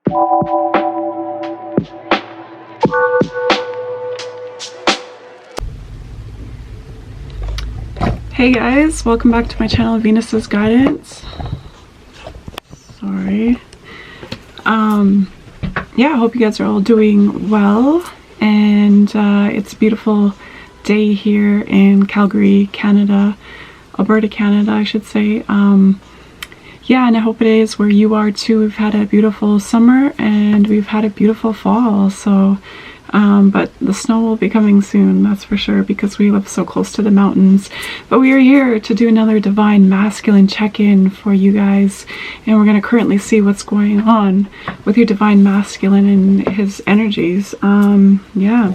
Hey guys, welcome back to my channel, Venus's Guidance. Sorry. Yeah, I hope you guys are all doing well, and it's a beautiful day here in Calgary, Canada, Alberta, Canada, I should say. Yeah, and I hope it is where you are too. We've had a beautiful summer and we've had a beautiful fall, so but the snow will be coming soon, that's for sure, because we live so close to the mountains. But we are here to do another Divine Masculine check-in for you guys, and we're going to currently see what's going on with your Divine Masculine and his energies. Yeah.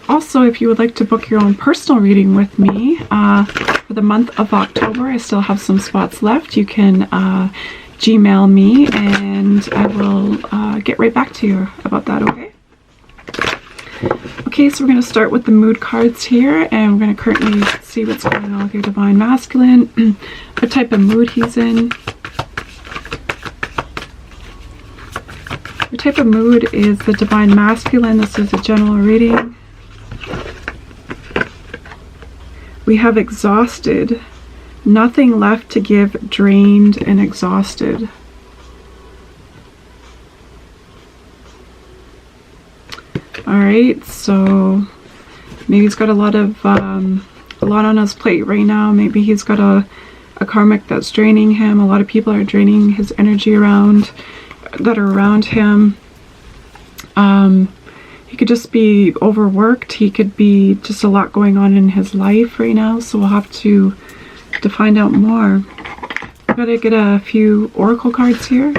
Also, if you would like to book your own personal reading with me for the month of October, I still have some spots left. You can Gmail me and I will get right back to you about that, okay? Okay, so we're going to start with the mood cards here, and we're going to currently see what's going on with your Divine Masculine, what type of mood he's in. What type of mood is the Divine Masculine? This is a general reading. We have exhausted, nothing left to give, drained and exhausted. Alright, so maybe he's got a lot on his plate right now. Maybe he's got a karmic that's draining him. A lot of people are draining his energy that are around him. He could just be overworked. He could be just a lot going on in his life right now. So we'll have to find out more. I've got to get a few oracle cards here.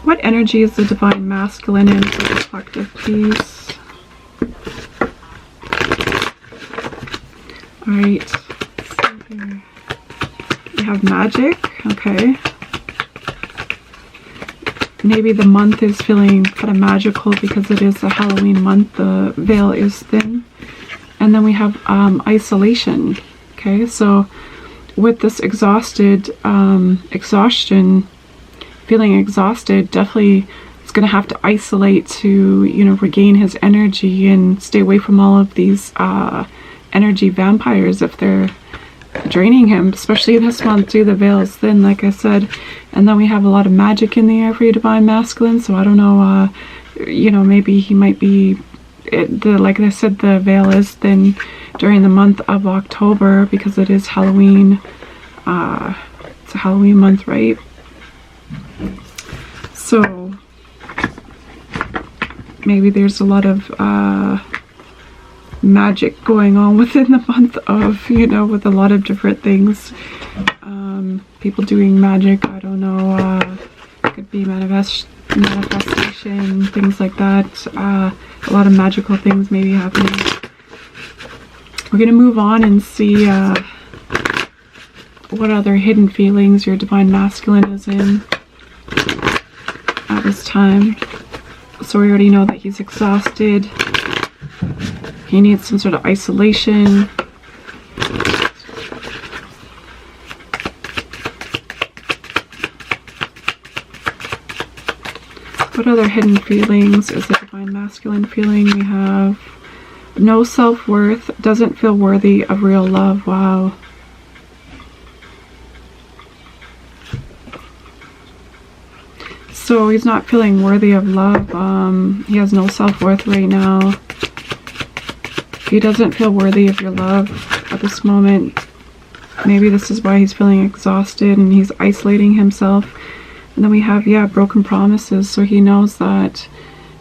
What energy is the Divine Masculine in for the collective, please? Alright. We have magic. Okay. Maybe the month is feeling kind of magical because it is a Halloween month. The veil is thin. And then we have isolation. Okay, so with this exhaustion, feeling exhausted, definitely it's going to have to isolate to, you know, regain his energy and stay away from all of these energy vampires if they're draining him, especially this month too. The veil is thin, like I said, and then we have a lot of magic in the air for your Divine Masculine, so I don't know, you know, maybe he might be, like I said, the veil is thin during the month of October because it is Halloween. It's a Halloween month, right? So maybe there's a lot of magic going on within the month of, you know, with a lot of different things. People doing magic, I don't know, it could be manifestation, things like that. A lot of magical things maybe happening. We're going to move on and see what other hidden feelings your Divine Masculine is in at this time. So we already know that he's exhausted. He needs some sort of isolation. What other hidden feelings is the Divine Masculine feeling? We have no self-worth, doesn't feel worthy of real love. Wow. So he's not feeling worthy of love. He has no self-worth right now. He doesn't feel worthy of your love at this moment. Maybe this is why he's feeling exhausted and he's isolating himself. And then we have, yeah, broken promises. So he knows that,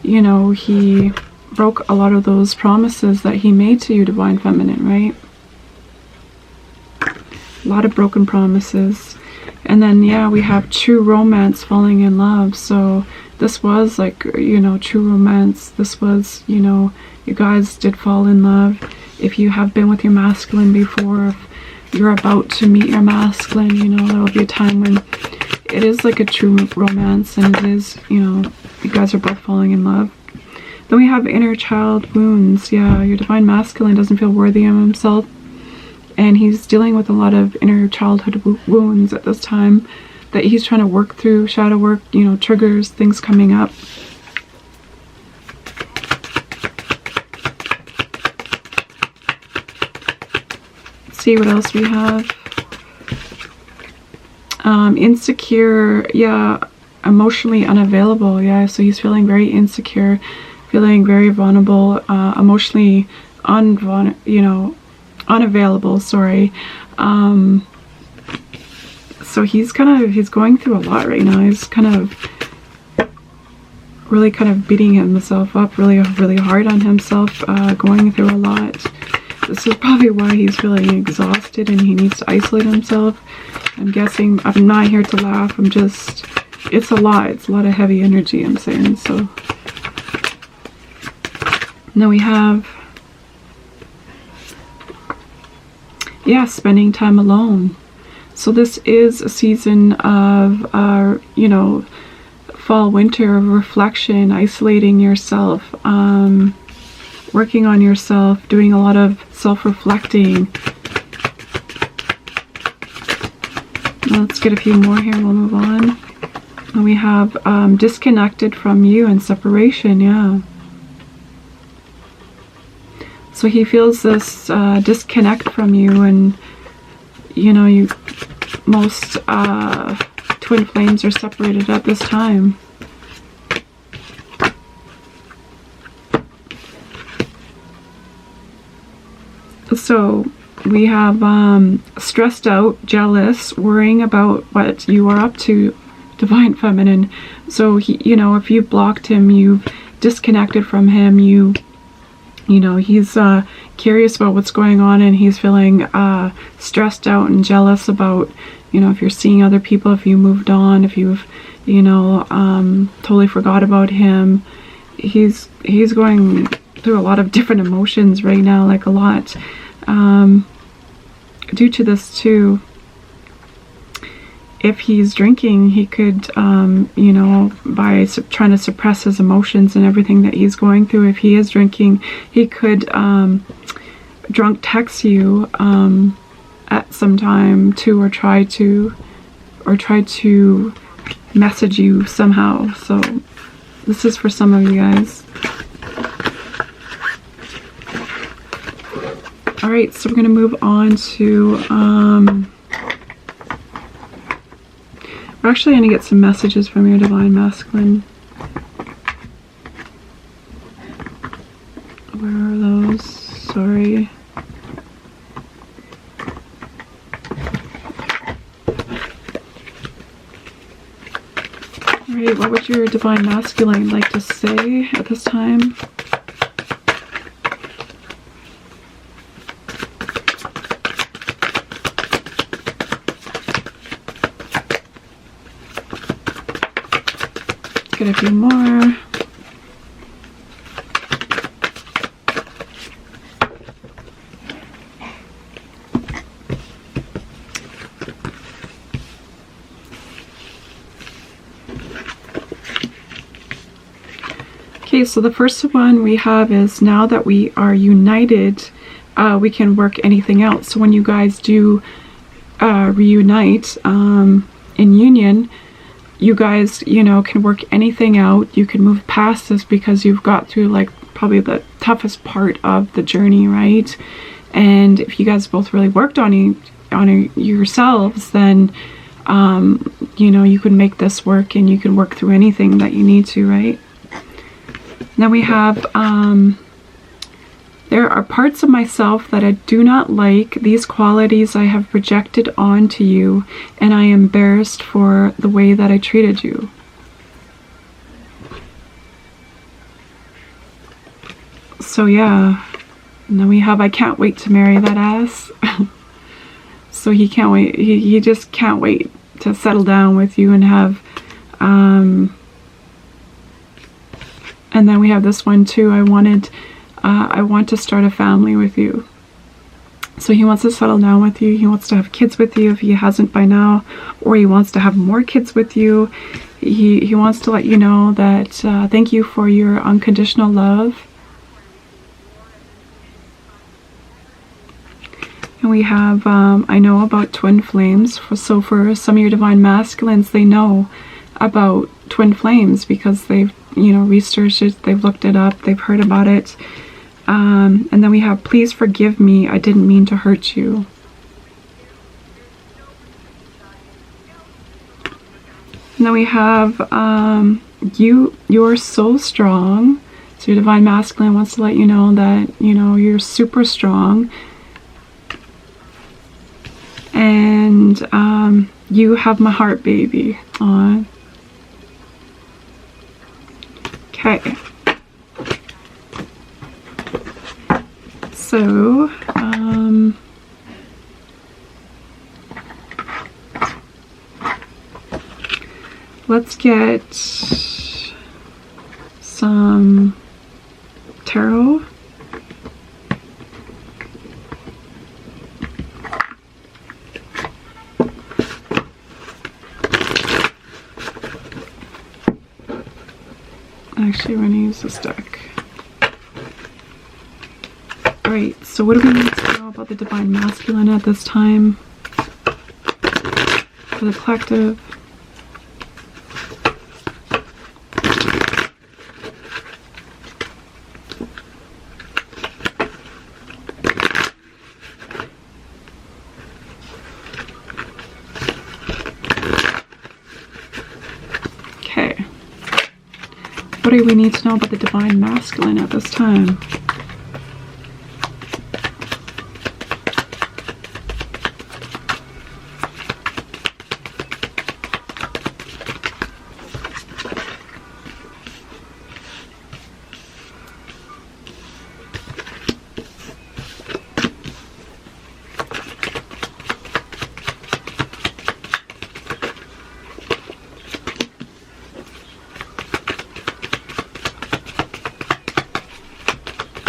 you know, he broke a lot of those promises that he made to you, Divine Feminine, right? A lot of broken promises. And then, yeah, we have true romance, falling in love. So this was like, you know, true romance. This was, you know, you guys did fall in love. If you have been with your masculine before, if you're about to meet your masculine, you know, there will be a time when it is like a true romance, and it is, you know, you guys are both falling in love. Then we have inner child wounds. Yeah, your Divine Masculine doesn't feel worthy of himself. and he's dealing with a lot of inner childhood wounds at this time that he's trying to work through, shadow work, you know, triggers, things coming up. Let's see what else we have. Insecure, yeah, emotionally unavailable, yeah, so he's feeling very insecure, feeling very vulnerable, emotionally unavailable, sorry. So he's going through a lot right now. He's really beating himself up really hard on himself, going through a lot. This is probably why he's feeling exhausted and he needs to isolate himself. I'm guessing. I'm not here to laugh. It's a lot. It's a lot of heavy energy, I'm saying. So now we have, yeah, spending time alone. So this is a season of, you know, fall, winter, of reflection, isolating yourself, working on yourself, doing a lot of self-reflecting. Let's get a few more here and we'll move on. And we have disconnected from you and separation, yeah. So he feels this disconnect from you, and you know, most twin flames are separated at this time. So we have stressed out, jealous, worrying about what you are up to, Divine Feminine. So he, you know, if you've blocked him, you've disconnected from him, you know, he's curious about what's going on, and he's feeling stressed out and jealous about, you know, if you're seeing other people, if you moved on, if you've, you know, totally forgot about him. He's going through a lot of different emotions right now, like a lot. Due to this too, if he's drinking, he could, you know, by trying to suppress his emotions and everything that he's going through, if he is drinking, he could drunk text you at some time too, or try to message you somehow. So this is for some of you guys. All right, so we're going to move on to we're actually going to get some messages from your Divine Masculine. Where are those? Sorry. All right, what would your Divine Masculine like to say at this time? Get a few more. Okay, so the first one we have is, now that we are united, we can work anything out. So when you guys do reunite in union, you guys, you know, can work anything out. You can move past this because you've got through like probably the toughest part of the journey, right? And if you guys both really worked on yourselves, then you know, you can make this work and you can work through anything that you need to, right? Now we have there are parts of myself that I do not like. These qualities I have projected onto you, and I am embarrassed for the way that I treated you. So yeah, and then we have, I can't wait to marry that ass. So he can't wait. He just can't wait to settle down with you and have and then we have this one too. I want to start a family with you. So he wants to settle down with you. He wants to have kids with you if he hasn't by now, or he wants to have more kids with you. He wants to let you know that thank you for your unconditional love. He And we have, I know about twin flames. So for some of your divine masculines, they know about twin flames because they've, you know, researched it, they've looked it up, they've heard about it. And then we have, please forgive me, I didn't mean to hurt you. And then we have, you're so strong. So your divine masculine wants to let you know that, you know, you're super strong. And you have my heart, baby. Aw. Okay. So, let's get some tarot. Actually, we're going to use this deck. Alright, so what do we need to know about the divine masculine at this time? For the collective. Okay. What do we need to know about the divine masculine at this time?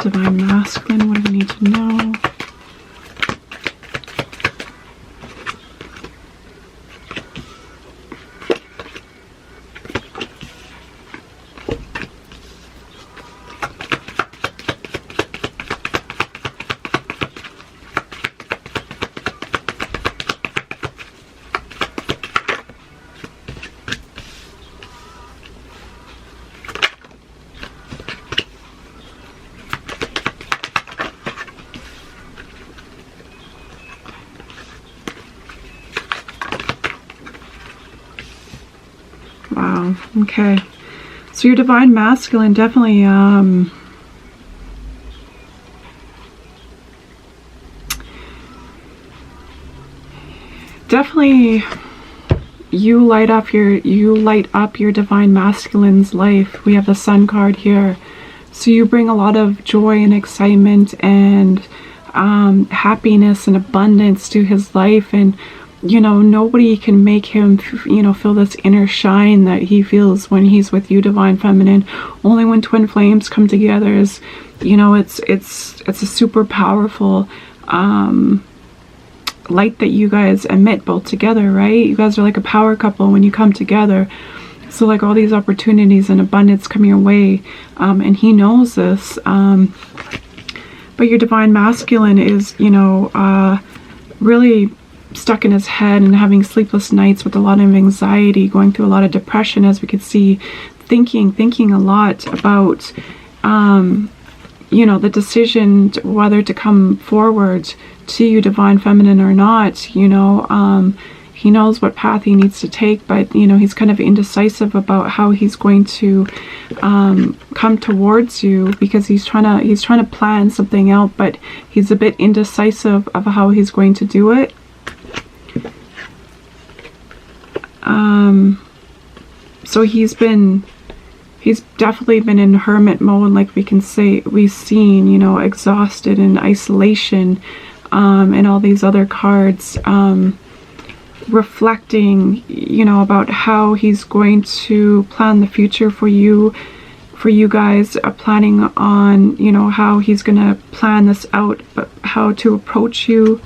Divine masculine, what do we need to know? Wow, okay. So your divine masculine definitely you light up your divine masculine's life. We have the Sun card here. So you bring a lot of joy and excitement and happiness and abundance to his life, and you know, nobody can make him, you know, feel this inner shine that he feels when he's with you, divine feminine. Only when twin flames come together is, you know, it's a super powerful light that you guys emit both together, right? You guys are like a power couple when you come together. So like all these opportunities and abundance come your way, and he knows this. But your divine masculine is, you know, really stuck in his head and having sleepless nights with a lot of anxiety, going through a lot of depression, as we could see, thinking a lot about, you know, the decision whether to come forward to you, divine feminine, or not. You know, he knows what path he needs to take, but you know, he's kind of indecisive about how he's going to come towards you, because he's trying to plan something out, but he's a bit indecisive of how he's going to do it. So he's definitely been in hermit mode, like we've seen, you know, exhausted in isolation, and all these other cards, reflecting, you know, about how he's going to plan the future for you guys, planning on, you know, how he's gonna plan this out, but how to approach you.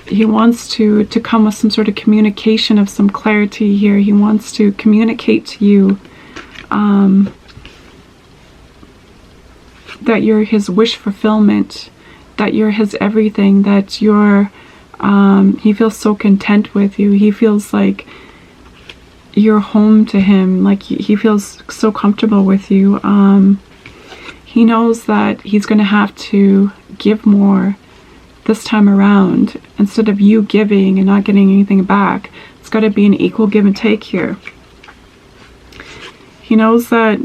He wants to come with some sort of communication of some clarity here. He wants to communicate to you that you're his wish fulfillment, that you're his everything, that you're, he feels so content with you. He feels like you're home to him, like he feels so comfortable with you. He knows that he's going to have to give more this time around. Instead of you giving and not getting anything back, it's got to be an equal give and take here. He knows that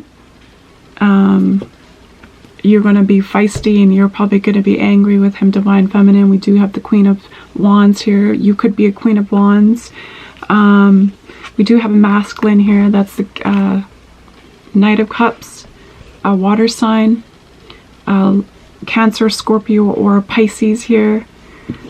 you're going to be feisty and you're probably going to be angry with him, Divine Feminine. We do have the Queen of Wands here. You could be a Queen of Wands. We do have a masculine here. That's the Knight of Cups, a water sign, Cancer, Scorpio, or Pisces here.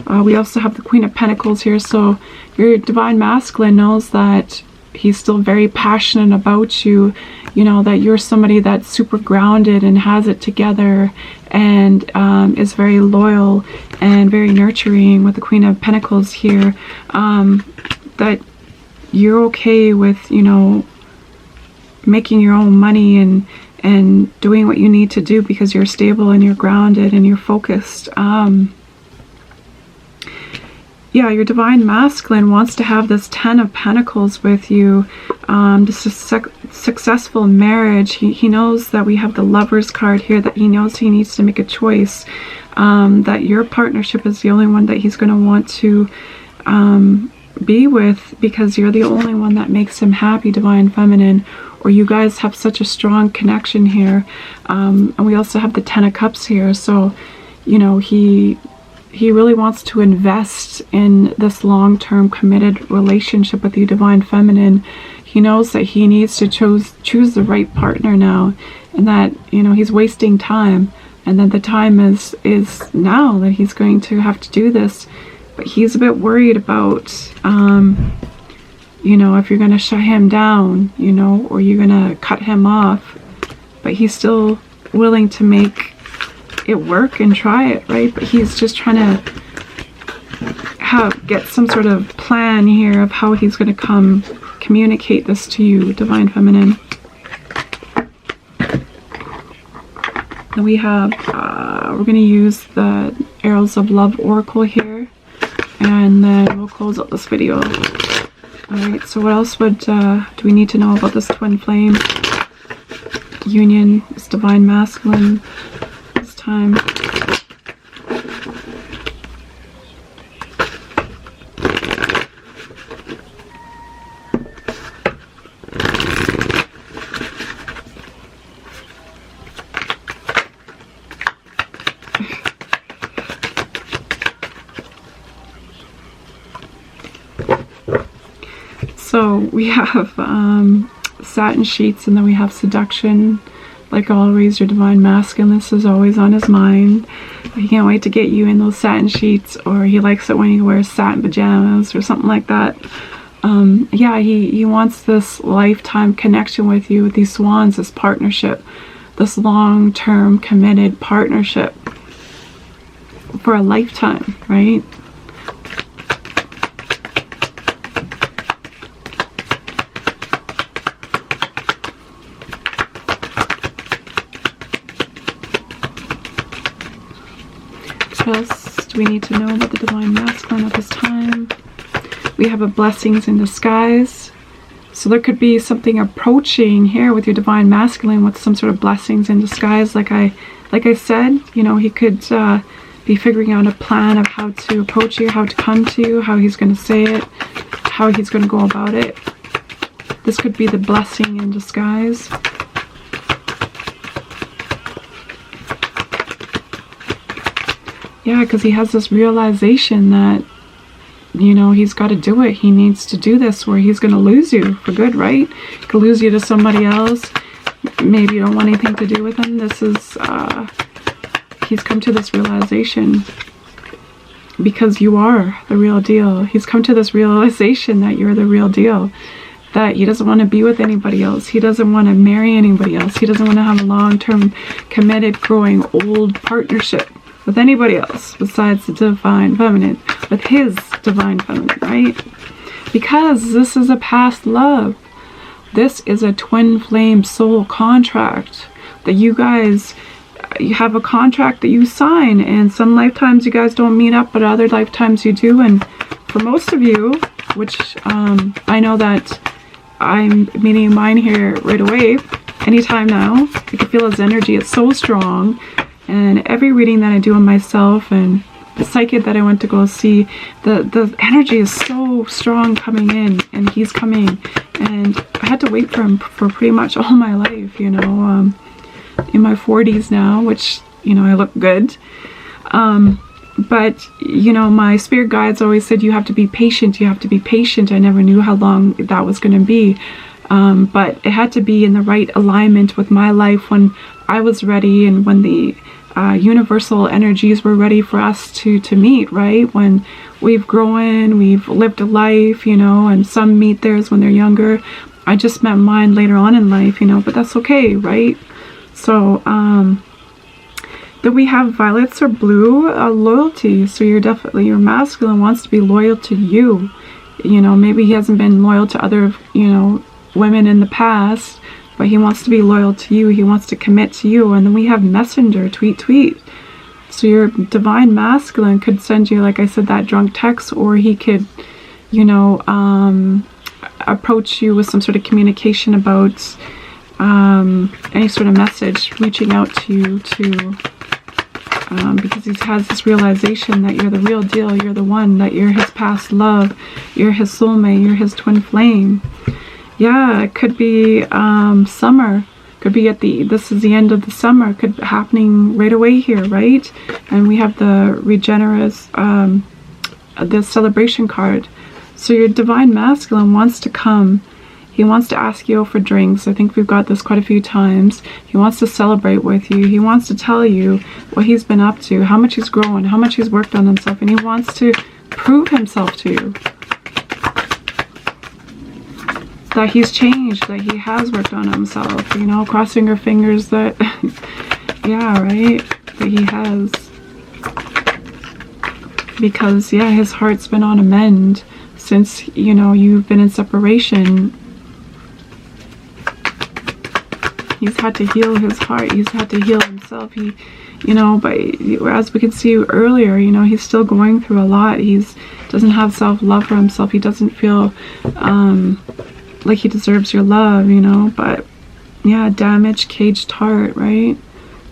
We also have the Queen of Pentacles here. So your Divine Masculine knows that he's still very passionate about you. You know, that you're somebody that's super grounded and has it together, and is very loyal and very nurturing with the Queen of Pentacles here. That you're okay with, you know, making your own money and doing what you need to do because you're stable and you're grounded and you're focused. Yeah, your Divine Masculine wants to have this 10 of Pentacles with you. This is successful marriage. He knows that we have the Lovers card here, that he knows he needs to make a choice. That your partnership is the only one that he's going to want to be with, because you're the only one that makes him happy, Divine Feminine. Or you guys have such a strong connection here. And we also have the 10 of Cups here. So, you know, he really wants to invest in this long-term committed relationship with you, Divine Feminine. He knows that he needs to choose the right partner now, and that, you know, he's wasting time, and that the time is now that he's going to have to do this. But he's a bit worried about, you know, if you're going to shut him down, you know, or you're going to cut him off. But he's still willing to make it work and try it, right? But he's just trying to get some sort of plan here of how he's going to communicate this to you, Divine Feminine. Then we have, we're going to use the Arrows of Love Oracle here, and then we'll close out this video. Alright, so what else would do we need to know about this twin flame union, this Divine Masculine this time? So we have satin sheets, and then we have seduction. Like always, your Divine Masculine, this is always on his mind. He can't wait to get you in those satin sheets, or he likes it when you wear satin pajamas or something like that. Yeah, he wants this lifetime connection with you, with these swans, this partnership, this long-term committed partnership for a lifetime, right? What else do we need to know about the Divine Masculine at this time? We have a blessings in disguise. So there could be something approaching here with your Divine Masculine with some sort of blessings in disguise. Like I said, you know, he could be figuring out a plan of how to approach you, how to come to you, how he's going to say it, how he's going to go about it. This could be the blessing in disguise. Yeah, because he has this realization that, you know, he's got to do it. He needs to do this, or he's going to lose you for good, right? He could lose you to somebody else. Maybe you don't want anything to do with him. This is, he's come to this realization because you are the real deal. He's come to this realization that you're the real deal. That he doesn't want to be with anybody else. He doesn't want to marry anybody else. He doesn't want to have a long-term, committed, growing, old partnership with anybody else besides the Divine Feminine, with his Divine Feminine, right? Because this is a past love. This is a twin flame soul contract that you guys you have a contract that you sign, and some lifetimes you guys don't meet up, but other lifetimes you do. And for most of you, which I know that I'm meeting mine here right away, anytime now. I can feel his energy. It's so strong. And every reading that I do on myself and the psychic that I went to go see, the energy is so strong coming in, and he's coming. And I had to wait for him for pretty much all my life, you know, in my 40s now, which, you know, I look good. But, you know, my spirit guides always said, you have to be patient, you have to be patient. I never knew how long that was going to be. But it had to be in the right alignment with my life when I was ready, and when the universal energies were ready for us to meet, right? When we've grown, we've lived a life, you know, and some meet theirs when they're younger. I just met mine later on in life, you know, but that's okay, right? So, then we have violets or blue, loyalty. So you're definitely, your masculine wants to be loyal to you. You know, maybe he hasn't been loyal to other, you know, women in the past, but he wants to be loyal to you. He wants to commit to you. And then we have messenger, tweet. So your divine masculine could send you, like I said, that drunk text, or he could, you know, approach you with some sort of communication about any sort of message, reaching out to you to, because he has this realization that you're the real deal, you're the one, that you're his past love, you're his soulmate, you're his twin flame. Yeah, it could be summer, could be this is the end of the summer, could be happening right away here, right? And we have the regenerous, the celebration card. So your divine masculine wants to come. He wants to ask you for drinks. I think we've got this quite a few times. He wants to celebrate with you. He wants to tell you what he's been up to, how much he's grown, how much he's worked on himself, and he wants to prove himself to you. That he's changed, that he has worked on himself, you know, crossing your fingers that, yeah, right, that he has. Because, yeah, his heart's been on a mend since, you know, you've been in separation. He's had to heal his heart. He's had to heal himself. He, you know, but as we could see earlier, you know, he's still going through a lot. Doesn't have self-love for himself. He doesn't feel like he deserves your love, you know. But yeah, damaged, caged heart, right?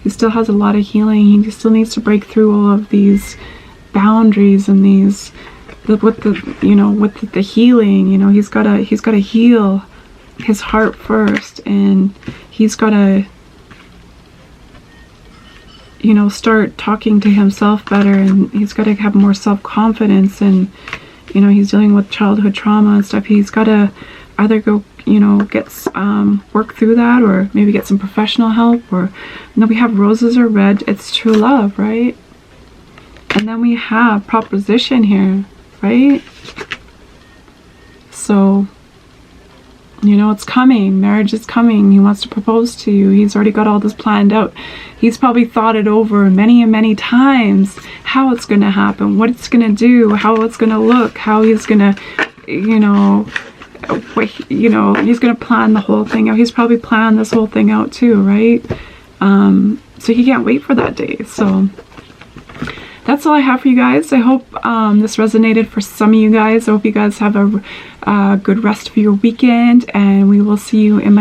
He still has a lot of healing. He still needs to break through all of these boundaries and these with the healing. You know, he's gotta heal his heart first, and he's gotta, you know, start talking to himself better, and he's got to have more self-confidence. And, you know, he's dealing with childhood trauma and stuff. He's got to either go, you know, work through that, or maybe get some professional help. Or, and then we have roses are red. It's true love, right? And then we have proposition here, right? So, you know, it's coming. Marriage is coming. He wants to propose to you. He's already got all this planned out. He's probably thought it over many and many times, how it's going to happen, what it's going to do, how it's going to look, how he's going to, you know, he's going to plan the whole thing out. He's probably planned this whole thing out too, right? So he can't wait for that day. So that's all I have for you guys. I hope this resonated for some of you guys. I hope you guys have a good rest of your weekend, and we will see you in my